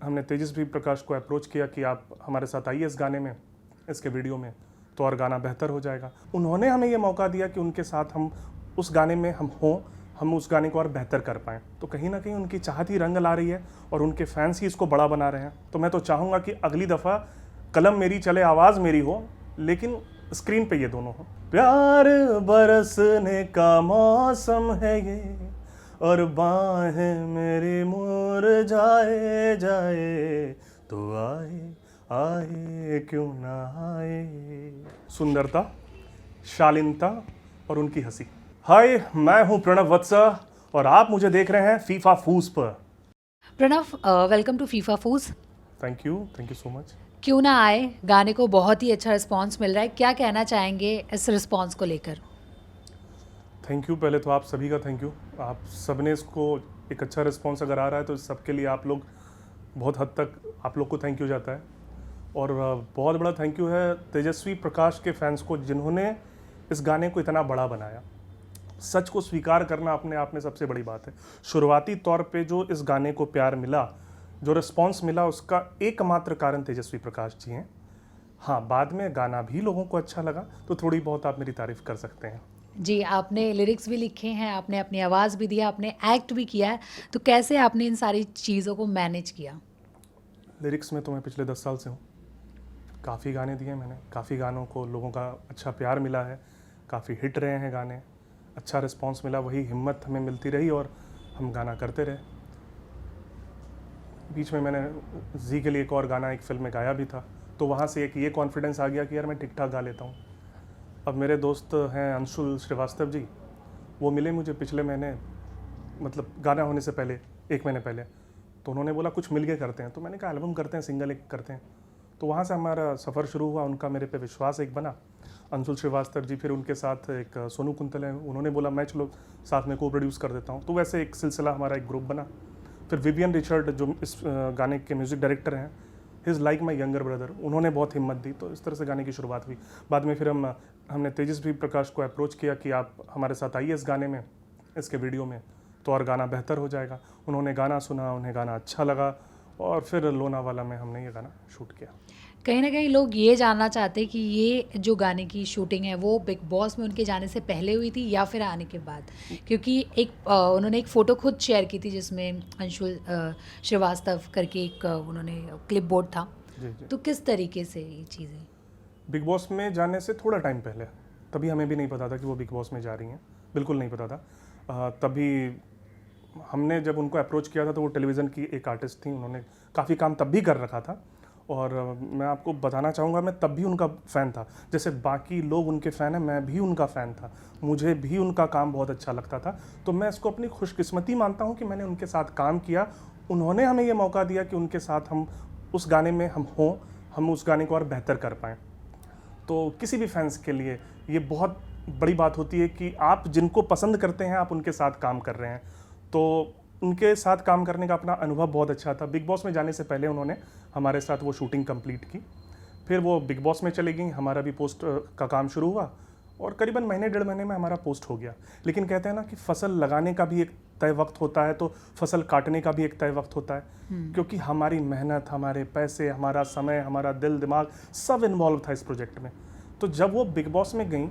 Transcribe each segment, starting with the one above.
हमने तेजस्वी प्रकाश को अप्रोच किया कि आप हमारे साथ आइए इस गाने में, इसके वीडियो में, तो और गाना बेहतर हो जाएगा। उन्होंने हमें ये मौका दिया कि उनके साथ हम उस गाने में हम उस गाने को और बेहतर कर पाएँ। तो कहीं ना कहीं उनकी चाहत ही रंग ला रही है और उनके फैंस ही इसको बड़ा बना रहे हैं। तो मैं तो चाहूँगा कि अगली दफ़ा कलम मेरी चले, आवाज़ मेरी हो, लेकिन स्क्रीन पे ये दोनों हो। प्यार बरसने का मौसम है ये, और बाहें मेरी मुरझाए जाए, तो आए आए क्यों ना आए। सुंदरता, शालीनता और उनकी हंसी। हाय, मैं हूं प्रणव वत्सा और आप मुझे देख रहे हैं फीफा फूस पर। प्रणव, वेलकम टू फीफा फूज। Thank you so much. क्यों ना आए गाने को बहुत ही अच्छा रिस्पांस मिल रहा है, क्या कहना चाहेंगे इस रिस्पांस को लेकर? थैंक यू, पहले तो आप सभी का थैंक यू। आप सबने इसको एक अच्छा रिस्पांस अगर आ रहा है तो इस सबके लिए आप लोग बहुत हद तक आप लोग को थैंक यू जाता है। और बहुत बड़ा थैंक यू है तेजस्वी प्रकाश के फैंस को, जिन्होंने इस गाने को इतना बड़ा बनाया। सच को स्वीकार करना अपने आप में सबसे बड़ी बात है। शुरुआती तौर पे जो इस गाने को प्यार मिला, जो रिस्पांस मिला, उसका एकमात्र कारण तेजस्वी प्रकाश जी हैं। हाँ, बाद में गाना भी लोगों को अच्छा लगा तो थोड़ी बहुत आप मेरी तारीफ कर सकते हैं। जी, आपने लिरिक्स भी लिखे हैं, आपने अपनी आवाज़ भी दिया, आपने एक्ट भी किया है, तो कैसे आपने इन सारी चीज़ों को मैनेज किया? लिरिक्स में तो मैं पिछले 10 साल से हूँ। काफ़ी गाने दिए मैंने, काफ़ी गानों को लोगों का अच्छा प्यार मिला है, काफ़ी हिट रहे हैं गाने, अच्छा रिस्पांस मिला, वही हिम्मत हमें मिलती रही और हम गाना करते रहे। बीच में मैंने जी के लिए एक और गाना एक फिल्म में गाया भी था, तो वहाँ से एक ये कॉन्फिडेंस आ गया कि यार मैं ठीक ठाक गा लेता हूँ। अब मेरे दोस्त हैं अंशुल श्रीवास्तव जी, वो मिले मुझे पिछले महीने, मतलब गाना होने से पहले, 1 महीने पहले। तो उन्होंने बोला कुछ मिल के करते हैं, तो मैंने कहा एल्बम करते हैं, सिंगल एक करते हैं। तो वहाँ से हमारा सफ़र शुरू हुआ, उनका मेरे पे विश्वास एक बना, अंशुल श्रीवास्तव जी। फिर उनके साथ एक सोनू कुंतल हैं, उन्होंने बोला मैं चलो साथ में को प्रोड्यूस कर देता हूँ। तो वैसे एक सिलसिला हमारा एक ग्रुप बना। फिर विवियन रिचर्ड जो इस गाने के म्यूज़िक डायरेक्टर हैं, his like my younger brother, उन्होंने बहुत हिम्मत दी। तो इस तरह से गाने की शुरुआत हुई। बाद में फिर हमने तेजस्वी प्रकाश को अप्रोच किया कि आप हमारे साथ आइए इस गाने में, इसके वीडियो में, तो और गाना बेहतर हो जाएगा। उन्होंने गाना सुना, उन्हें गाना अच्छा लगा और फिर लोनावाला में हमने ये गाना शूट किया। कहीं ना कहीं लोग ये जानना चाहते हैं कि ये जो गाने की शूटिंग है वो बिग बॉस में उनके जाने से पहले हुई थी या फिर आने के बाद, क्योंकि उन्होंने एक फ़ोटो खुद शेयर की थी जिसमें अंशुल श्रीवास्तव करके एक उन्होंने क्लिप बोर्ड था। जी जी। तो किस तरीके से ये चीज़ें? बिग बॉस में जाने से थोड़ा टाइम पहले, तभी हमें भी नहीं पता था कि वो बिग बॉस में जा रही हैं, बिल्कुल नहीं पता था। तभी हमने जब उनको अप्रोच किया था तो वो टेलीविज़न की एक आर्टिस्ट थी, उन्होंने काफ़ी काम तब भी कर रखा था। और मैं आपको बताना चाहूँगा, मैं तब भी उनका फ़ैन था। जैसे बाकी लोग उनके फ़ैन हैं, मैं भी उनका फ़ैन था, मुझे भी उनका काम बहुत अच्छा लगता था। तो मैं इसको अपनी खुशकिस्मती मानता हूँ कि मैंने उनके साथ काम किया। उन्होंने हमें ये मौका दिया कि उनके साथ हम उस गाने में हम उस गाने को और बेहतर कर पाएँ। तो किसी भी फैंस के लिए ये बहुत बड़ी बात होती है कि आप जिनको पसंद करते हैं आप उनके साथ काम कर रहे हैं। तो उनके साथ काम करने का अपना अनुभव बहुत अच्छा था। बिग बॉस में जाने से पहले उन्होंने हमारे साथ वो शूटिंग कंप्लीट की, फिर वो बिग बॉस में चली गई, हमारा भी पोस्ट का काम शुरू हुआ और करीबन महीने 1.5 महीने में हमारा पोस्ट हो गया। लेकिन कहते हैं ना कि फसल लगाने का भी एक तय वक्त होता है, तो फसल काटने का भी एक तय वक्त होता है। क्योंकि हमारी मेहनत, हमारे पैसे, हमारा समय, हमारा दिल दिमाग सब इन्वॉल्व था इस प्रोजेक्ट में। तो जब वो बिग बॉस में गई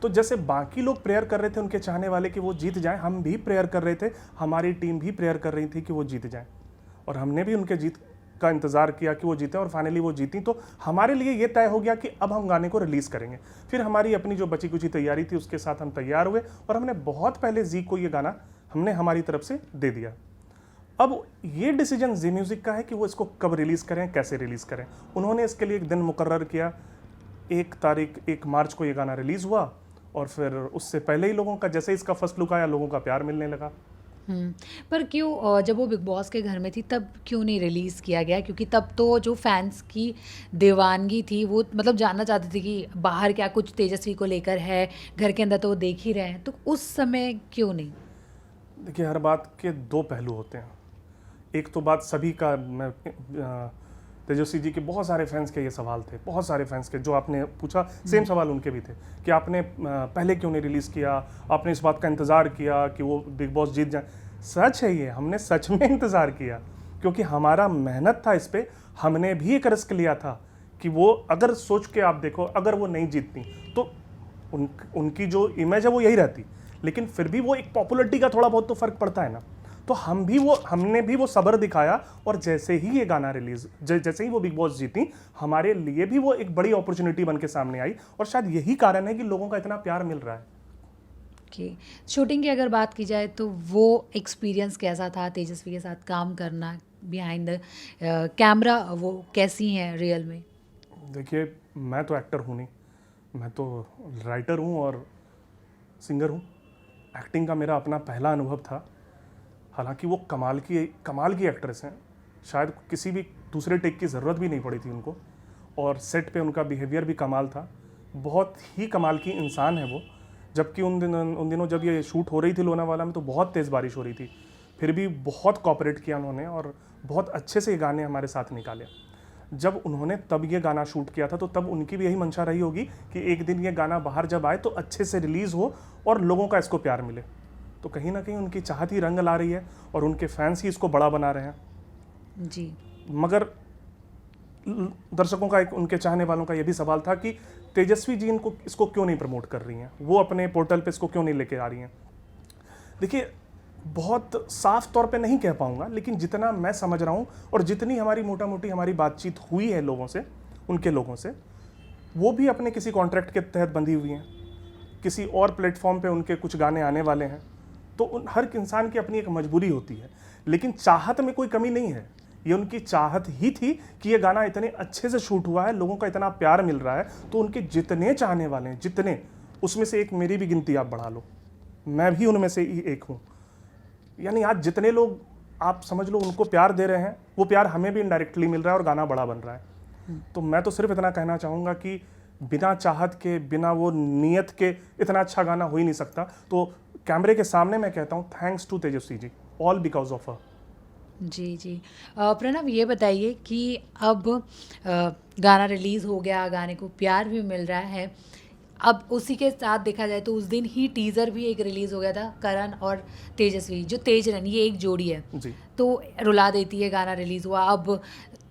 तो जैसे बाकी लोग प्रेयर कर रहे थे उनके चाहने वाले कि वो जीत जाएं, हम भी प्रेयर कर रहे थे, हमारी टीम भी प्रेयर कर रही थी कि वो जीत जाएं। और हमने भी उनके जीत का इंतज़ार किया कि वो जीते और फाइनली वो जीती। तो हमारे लिए ये तय हो गया कि अब हम गाने को रिलीज़ करेंगे। फिर हमारी अपनी जो बची कुची तैयारी थी उसके साथ हम तैयार हुए और हमने बहुत पहले जी को ये गाना हमने हमारी तरफ से दे दिया। अब ये डिसीजन जी म्यूज़िक का है कि वो इसको कब रिलीज़ करें, कैसे रिलीज़ करें। उन्होंने इसके लिए एक दिन मुकर्रर किया, 1 मार्च को ये गाना रिलीज़ हुआ और फिर उससे पहले ही लोगों का, जैसे इसका फर्स्ट लुक आया, लोगों का प्यार मिलने लगा। पर क्यों जब वो बिग बॉस के घर में थी तब क्यों नहीं रिलीज़ किया गया? क्योंकि तब तो जो फैंस की दीवानगी थी वो मतलब जानना चाहते थे कि बाहर क्या कुछ तेजस्वी को लेकर है, घर के अंदर तो वो देख ही रहे हैं, तो उस समय क्यों नहीं? देखिए, हर बात के 2 पहलू होते हैं। एक तो बात सभी का, मैं तेजस्वी जी के बहुत सारे फैंस के ये सवाल थे, बहुत सारे फैंस के, जो आपने पूछा सेम सवाल उनके भी थे कि आपने पहले क्यों नहीं रिलीज़ किया, आपने इस बात का इंतज़ार किया कि वो बिग बॉस जीत जाए। सच है ये, हमने सच में इंतज़ार किया। क्योंकि हमारा मेहनत था इस पे, हमने भी एक रिस्क लिया था कि वो अगर सोच के आप देखो, अगर वो नहीं जीतती तो उनकी जो इमेज है वो यही रहती, लेकिन फिर भी वो एक पॉपुलरिटी का थोड़ा बहुत तो फर्क पड़ता है ना। तो हमने भी वो सब्र दिखाया, और जैसे ही ये गाना रिलीज, जैसे ही वो बिग बॉस जीती, हमारे लिए भी वो एक बड़ी अपॉर्चुनिटी बन के सामने आई, और शायद यही कारण है कि लोगों का इतना प्यार मिल रहा है। ओके, शूटिंग की अगर बात की जाए तो वो एक्सपीरियंस कैसा था तेजस्वी के साथ काम करना, बिहाइंड द कैमरा वो कैसी हैं रियल में? देखिए, मैं तो एक्टर हूँ नहीं, मैं तो राइटर हूँ और सिंगर हूँ। एक्टिंग का मेरा अपना पहला अनुभव था। हालांकि वो कमाल की एक्ट्रेस हैं, शायद किसी भी दूसरे टेक की ज़रूरत भी नहीं पड़ी थी उनको, और सेट पे उनका बिहेवियर भी कमाल था। बहुत ही कमाल की इंसान है वो। जबकि उन दिनों जब ये शूट हो रही थी लोनावाला में, तो बहुत तेज़ बारिश हो रही थी, फिर भी बहुत कॉपरेट किया उन्होंने और बहुत अच्छे से ये गाने हमारे साथ निकाले। जब उन्होंने तब ये गाना शूट किया था, तो तब उनकी भी यही मंशा रही होगी कि एक दिन ये गाना बाहर जब आए तो अच्छे से रिलीज़ हो और लोगों का इसको प्यार मिले। तो कहीं ना कहीं उनकी चाहत ही रंग ला रही है और उनके फैंस ही इसको बड़ा बना रहे हैं जी। मगर दर्शकों का, एक उनके चाहने वालों का ये भी सवाल था कि तेजस्वी जी इसको क्यों नहीं प्रमोट कर रही हैं, वो अपने पोर्टल पे इसको क्यों नहीं लेके आ रही हैं। देखिए, बहुत साफ तौर पे नहीं कह पाऊंगा, लेकिन जितना मैं समझ रहा हूँ और जितनी हमारी मोटा मोटी हमारी बातचीत हुई है लोगों से, उनके लोगों से, वो भी अपने किसी कॉन्ट्रैक्ट के तहत बंधी हुई हैं, किसी और प्लेटफॉर्म पे उनके कुछ गाने आने वाले हैं। तो हर इंसान की अपनी एक मजबूरी होती है, लेकिन चाहत में कोई कमी नहीं है। ये उनकी चाहत ही थी कि ये गाना इतने अच्छे से शूट हुआ है, लोगों का इतना प्यार मिल रहा है, तो उनके जितने चाहने वाले हैं, जितने, उसमें से एक मेरी भी गिनती आप बढ़ा लो, मैं भी उनमें से ही एक हूँ। यानी आज जितने लोग आप समझ लो उनको प्यार दे रहे हैं, वो प्यार हमें भी इनडायरेक्टली मिल रहा है और गाना बड़ा बन रहा है। तो मैं तो सिर्फ इतना कहना चाहूँगा कि बिना चाहत के, बिना वो नियत के इतना अच्छा गाना हो ही नहीं सकता। तो कैमरे के सामने मैं कहता हूँ thanks to Tejaswi ji, all because of her. जी जी। प्रणव, ये बताइए कि अब गाना रिलीज़ हो गया, गाने को प्यार भी मिल रहा है, अब उसी के साथ देखा जाए तो उस दिन ही टीज़र भी एक रिलीज़ हो गया था, करण और तेजस्वी जो तेज रन, ये एक जोड़ी है जी तो रुला देती है, गाना रिलीज़ हुआ, अब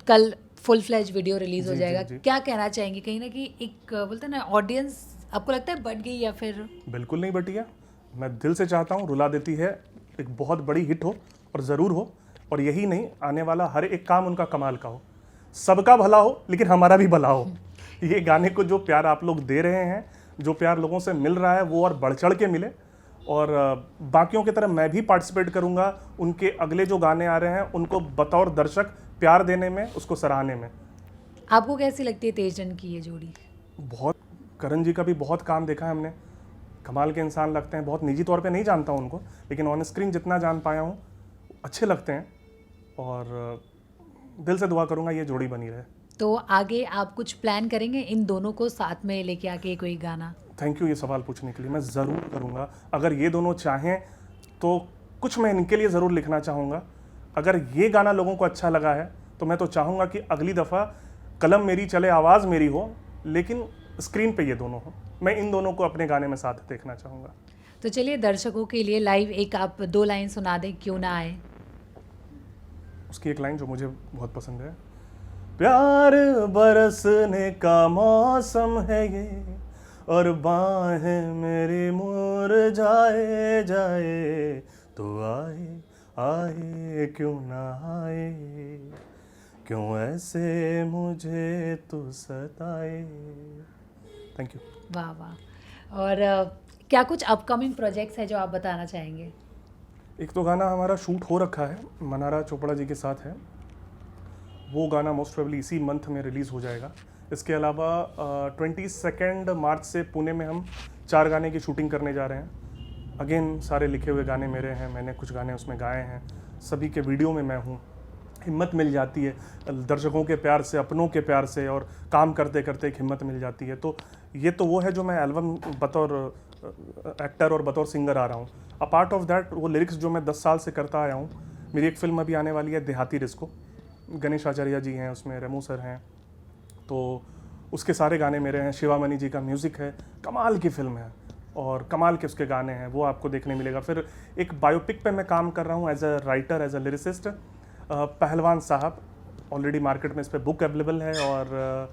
कल फुल फ्लैज वीडियो रिलीज़ हो जी, जाएगा। जी, जी। क्या कहना चाहेंगे, कहीं ना कहीं एक बोलते हैं ना ऑडियंस, आपको लगता है बढ़ गई या फिर? बिल्कुल नहीं बटिया, मैं दिल से चाहता हूँ रुला देती है एक बहुत बड़ी हिट हो, और ज़रूर हो। और यही नहीं, आने वाला हर एक काम उनका कमाल का हो, सबका भला हो, लेकिन हमारा भी भला हो। ये गाने को जो प्यार आप लोग दे रहे हैं, जो प्यार लोगों से मिल रहा है, वो और बढ़ चढ़ के मिले। और बाकियों की तरह मैं भी पार्टिसिपेट करूंगा उनके अगले जो गाने आ रहे हैं उनको बतौर दर्शक प्यार देने में, उसको सराहने में। आपको कैसी लगती है तेज रन की ये जोड़ी? बहुत, करण जी का भी बहुत काम देखा है हमने, कमाल के इंसान लगते हैं। बहुत निजी तौर पे नहीं जानता हूं उनको, लेकिन ऑन स्क्रीन जितना जान पाया हूँ अच्छे लगते हैं, और दिल से दुआ करूंगा ये जोड़ी बनी रहे। तो आगे आप कुछ प्लान करेंगे इन दोनों को साथ में लेके आके कोई गाना? थैंक यू ये सवाल पूछने के लिए, मैं ज़रूर करूंगा। अगर ये दोनों चाहें तो कुछ मैं इनके लिए ज़रूर लिखना चाहूँगा। अगर ये गाना लोगों को अच्छा लगा है तो मैं तो चाहूँगा कि अगली दफ़ा कलम मेरी चले आवाज़ मेरी हो, लेकिन स्क्रीन पे ये दोनों हो। मैं इन दोनों को अपने गाने में साथ देखना चाहूँगा। तो चलिए दर्शकों के लिए लाइव एक आप 2 लाइन सुना दें, क्यों ना आए। उसकी एक लाइन जो मुझे बहुत पसंद है, प्यार बरसने का मौसम है ये, और बाहें मेरी मुरझाए जाए, तो आए आए क्यों ना आए, क्यों ऐसे मुझे तू सताए। Thank you. वाह वाह। और क्या कुछ अपकमिंग प्रोजेक्ट्स है जो आप बताना चाहेंगे? एक तो गाना हमारा शूट हो रखा है, मनारा चोपड़ा जी के साथ है, वो गाना मोस्ट प्रोबेबली इसी मंथ में रिलीज़ हो जाएगा। इसके अलावा 22 मार्च से पुणे में हम 4 गाने की शूटिंग करने जा रहे हैं। अगेन सारे लिखे हुए गाने मेरे हैं, मैंने कुछ गाने उसमें गाए हैं, सभी के वीडियो में मैं हूँ। हिम्मत मिल जाती है दर्शकों के प्यार से, अपनों के प्यार से, और काम करते करते एक हिम्मत मिल जाती है। तो ये तो वो है जो मैं एल्बम बतौर एक्टर और बतौर सिंगर आ रहा हूँ। अपार्ट ऑफ दैट वो लिरिक्स जो मैं 10 साल से करता आया हूँ। मेरी एक फिल्म अभी आने वाली है देहाती रिस्को, गणेश आचार्य जी हैं उसमें, रेमू सर हैं, तो उसके सारे गाने मेरे हैं। शिवामणि जी का म्यूज़िक है, कमाल की फिल्म है और कमाल के उसके गाने हैं, वो आपको देखने मिलेगा। फिर एक बायोपिक पे मैं काम कर रहा हूँ as a writer, as a lyricist. पहलवान साहब, ऑलरेडी मार्केट में इस पर बुक अवेलेबल है, और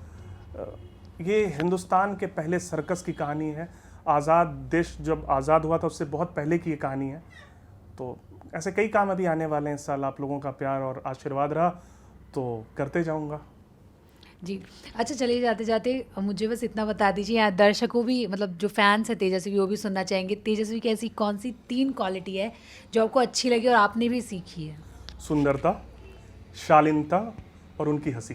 ये हिंदुस्तान के पहले सर्कस की कहानी है। आज़ाद देश जब आज़ाद हुआ था उससे बहुत पहले की ये कहानी है। तो ऐसे कई काम अभी आने वाले हैं। इस साल आप लोगों का प्यार और आशीर्वाद रहा तो करते जाऊंगा। जी। अच्छा, चलिए जाते जाते मुझे बस इतना बता दीजिए, यहाँ दर्शकों भी मतलब जो फैंस हैं तेजस्वी वो भी सुनना चाहेंगे, तेजस्वी की ऐसी कौन सी 3 क्वालिटी है जो आपको अच्छी लगी और आपने भी सीखी है? सुंदरता, शालीनता और उनकी हंसी।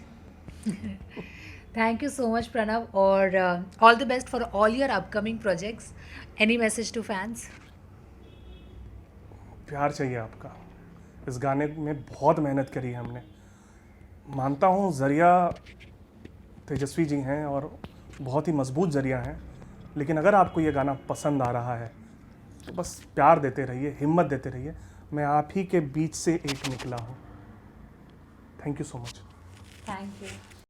Thank you so much Pranav, और all the best for all your upcoming projects. Any message to fans? प्यार चाहिए आपका। इस गाने में बहुत मेहनत करी है हमने। मानता हूँ जरिया तेजस्वी जी हैं और बहुत ही मजबूत जरिया हैं, लेकिन अगर आपको ये गाना पसंद आ रहा है तो बस प्यार देते रहिए, हिम्मत देते रहिए। मैं आप ही के बीच से एक निकला हूँ। Thank you so much. Thank you.